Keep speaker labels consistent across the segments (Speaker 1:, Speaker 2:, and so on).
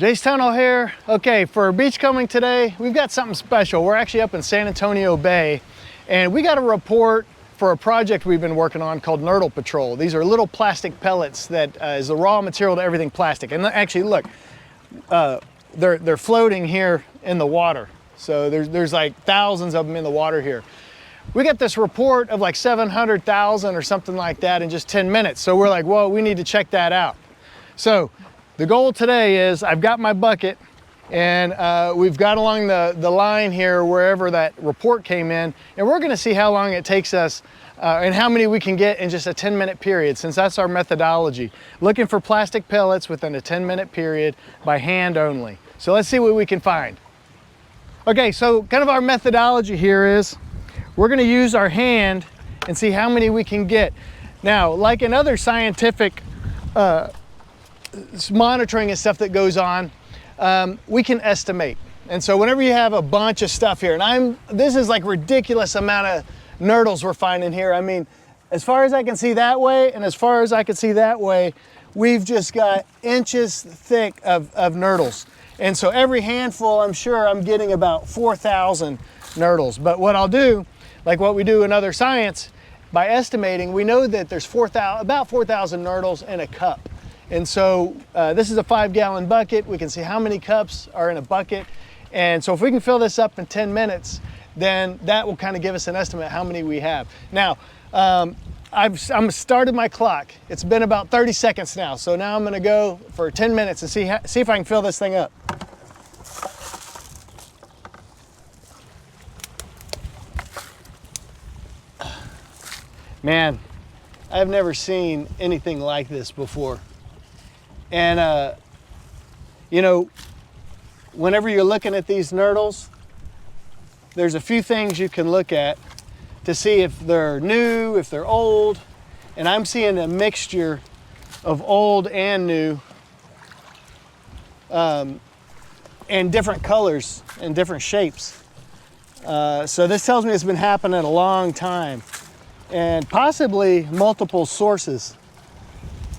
Speaker 1: Jace Tunnell here. Okay, for beachcombing today, we've got something special. We're actually up in San Antonio Bay, and we got a report for a project we've been working on called Nurdle Patrol. These are little plastic pellets that is the raw material to everything plastic. And actually, look, they're floating here in the water. So there's like thousands of them in the water here. We got this report of like 700,000 or something like that in just 10 minutes. So we're like, whoa, we need to check that out. So the goal today is I've got my bucket, and we've got along the line here wherever that report came in, and we're gonna see how long it takes us and how many we can get in just a 10-minute period, since that's our methodology. Looking for plastic pellets within a 10-minute period by hand only. So let's see what we can find. Okay, so kind of our methodology here is we're gonna use our hand and see how many we can get. Now, like in other scientific monitoring and stuff that goes on, we can estimate. And so whenever you have a bunch of stuff here, and this is like ridiculous amount of nurdles we're finding here. I mean, as far as I can see that way, and as far as I can see that way, we've just got inches thick of nurdles. And so every handful, I'm sure I'm getting about 4,000 nurdles. But what I'll do, like what we do in other science, by estimating, we know that there's about 4,000 nurdles in a cup. And so this is a 5-gallon bucket. We can see how many cups are in a bucket. And so if we can fill this up in 10 minutes, then that will kind of give us an estimate how many we have. Now, I've started my clock. It's been about 30 seconds now. So now I'm gonna go for 10 minutes and see if I can fill this thing up. Man, I've never seen anything like this before. And, you know, whenever you're looking at these nurdles, there's a few things you can look at to see if they're new, if they're old. And I'm seeing a mixture of old and new, and different colors and different shapes. So this tells me it's been happening a long time, and possibly multiple sources.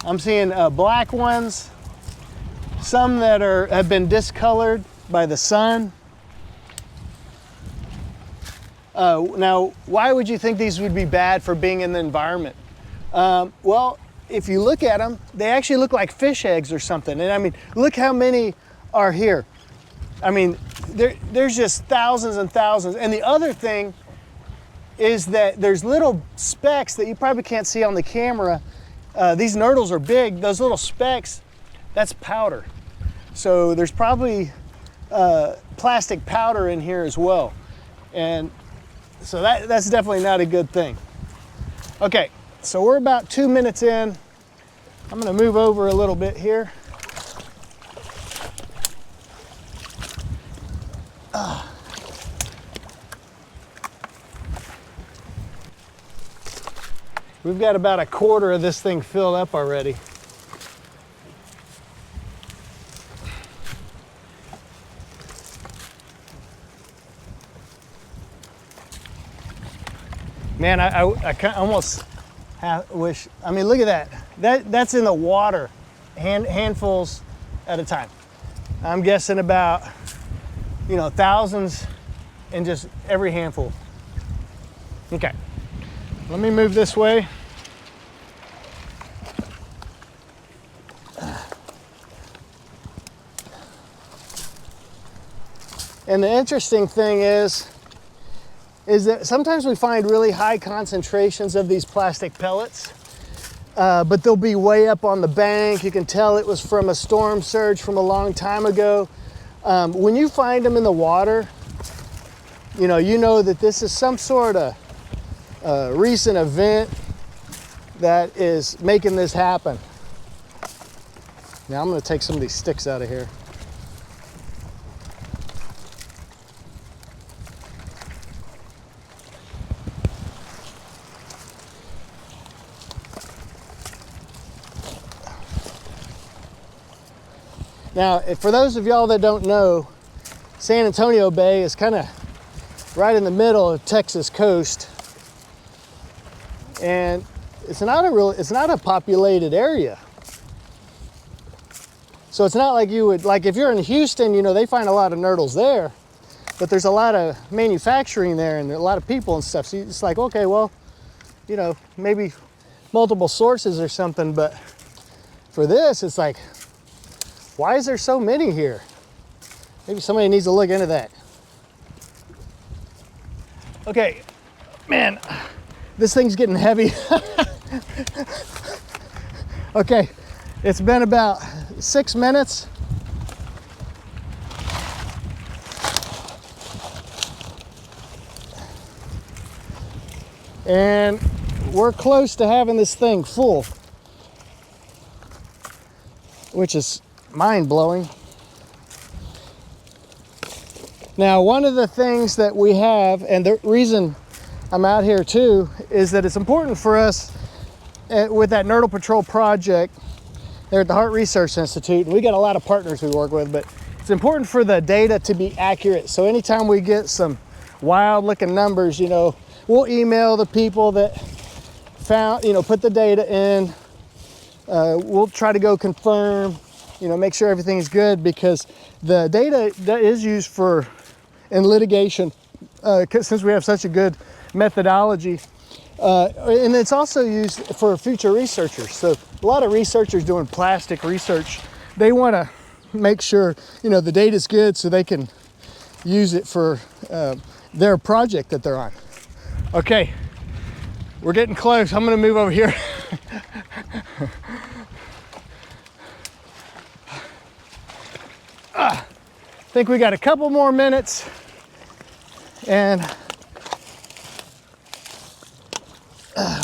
Speaker 1: I'm seeing black ones, some that have been discolored by the sun. Now, why would you think these would be bad for being in the environment? Well, if you look at them, they actually look like fish eggs or something. And I mean, look how many are here. I mean, there's just thousands and thousands. And the other thing is that there's little specks that you probably can't see on the camera. These nurdles are big. Those little specks, that's powder. So there's probably plastic powder in here as well. And so that's definitely not a good thing. Okay, so we're about 2 minutes in. I'm gonna move over a little bit here. We've got about a quarter of this thing filled up already. Man, I almost wish, I mean, look at that. That's in the water, handfuls at a time. I'm guessing about, you know, thousands in just every handful. Okay. Let me move this way. And the interesting thing is that sometimes we find really high concentrations of these plastic pellets, but they'll be way up on the bank. You can tell it was from a storm surge from a long time ago. When you find them in the water, you know that this is some sort of recent event that is making this happen. Now I'm going to take some of these sticks out of here. Now, for those of y'all that don't know, San Antonio Bay is kind of right in the middle of Texas coast. And it's not a populated area. So So it's not like you would, like if you're in Houston, you know, they find a lot of nurdles there, but there's a lot of manufacturing there and a lot of people and stuff. So it's like, okay, well, you know, maybe multiple sources or something, but for this, it's like, why is there so many here? Maybe somebody needs to look into that. Okay, man, this thing's getting heavy. Okay, it's been about 6 minutes. And we're close to having this thing full, which is mind-blowing. Now, one of the things that we have, and the reason I'm out here too, is that it's important for us with that Nurdle Patrol project there at the Hart Research Institute, and we got a lot of partners we work with, but it's important for the data to be accurate. So anytime we get some wild looking numbers, you know, we'll email the people that found, you know, put the data in. We'll try to go confirm, you know, make sure everything is good, because the data that is used for in litigation, since we have such a good methodology, and it's also used for future researchers. So a lot of researchers doing plastic research, they want to make sure, you know, the data is good so they can use it for their project that they're on. Okay, we're getting close. I'm going to move over here. I think we got a couple more minutes, and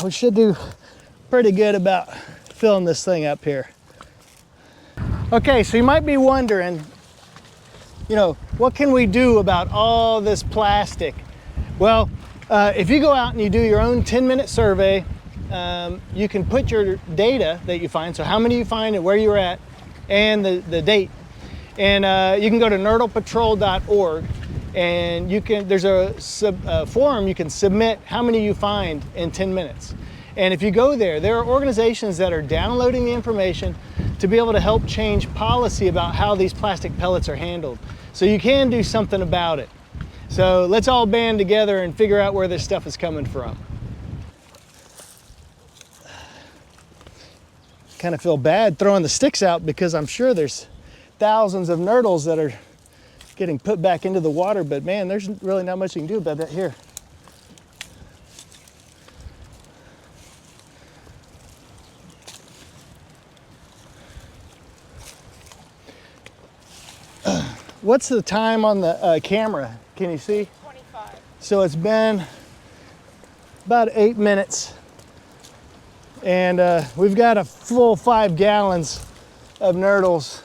Speaker 1: we should do pretty good about filling this thing up here. Okay, so you might be wondering, you know, what can we do about all this plastic? Well, if you go out and you do your own 10-minute survey, you can put your data that you find, so how many you find and where you're at, and the date. And you can go to nurdlepatrol.org, and you can, there's a form you can submit how many you find in 10 minutes. And if you go there, there are organizations that are downloading the information to be able to help change policy about how these plastic pellets are handled. So you can do something about it. So let's all band together and figure out where this stuff is coming from. Kind of feel bad throwing the sticks out, because I'm sure there's thousands of nurdles that are getting put back into the water, but man, there's really not much you can do about that here. What's the time on the camera? Can you see?
Speaker 2: 25.
Speaker 1: So it's been about 8 minutes, and we've got a full 5 gallons of nurdles.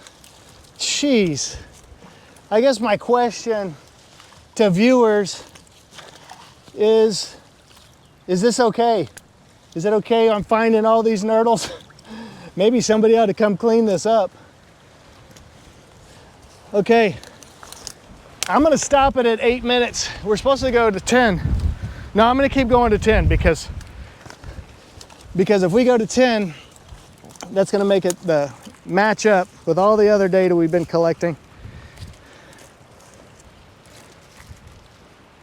Speaker 1: Jeez. I guess my question to viewers is this okay? Is it okay I'm finding all these nurdles? Maybe somebody ought to come clean this up. Okay, I'm gonna stop it at 8 minutes. We're supposed to go to 10. No, I'm gonna keep going to 10, because if we go to 10, that's gonna make it match up with all the other data we've been collecting.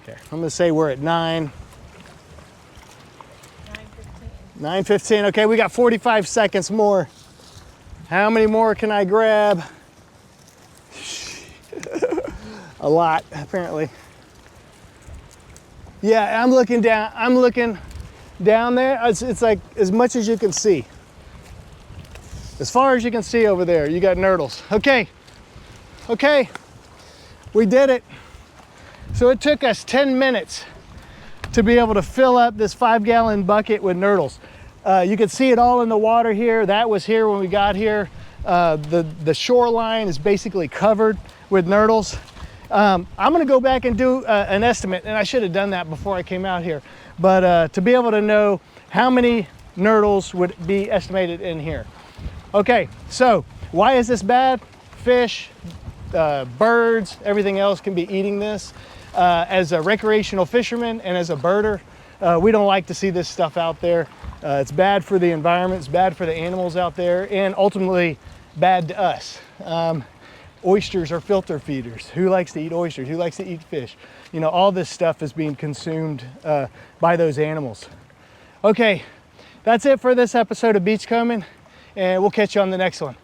Speaker 1: Okay, I'm gonna say we're at 9. 9:15. Okay, we got 45 seconds more. How many more can I grab? A lot, apparently. Yeah, I'm looking down there. It's like as much as you can see. As far as you can see over there, you got nurdles. Okay, we did it. So it took us 10 minutes to be able to fill up this 5-gallon bucket with nurdles. You can see it all in the water here. That was here when we got here. The shoreline is basically covered with nurdles. I'm gonna go back and do an estimate, and I should have done that before I came out here, but to be able to know how many nurdles would be estimated in here. Okay, so why is this bad? Fish, birds, everything else can be eating this. As a recreational fisherman and as a birder, we don't like to see this stuff out there. It's bad for the environment, it's bad for the animals out there, and ultimately bad to us. Oysters are filter feeders. Who likes to eat oysters? Who likes to eat fish? You know, all this stuff is being consumed by those animals. Okay, that's it for this episode of Beachcombing, and we'll catch you on the next one.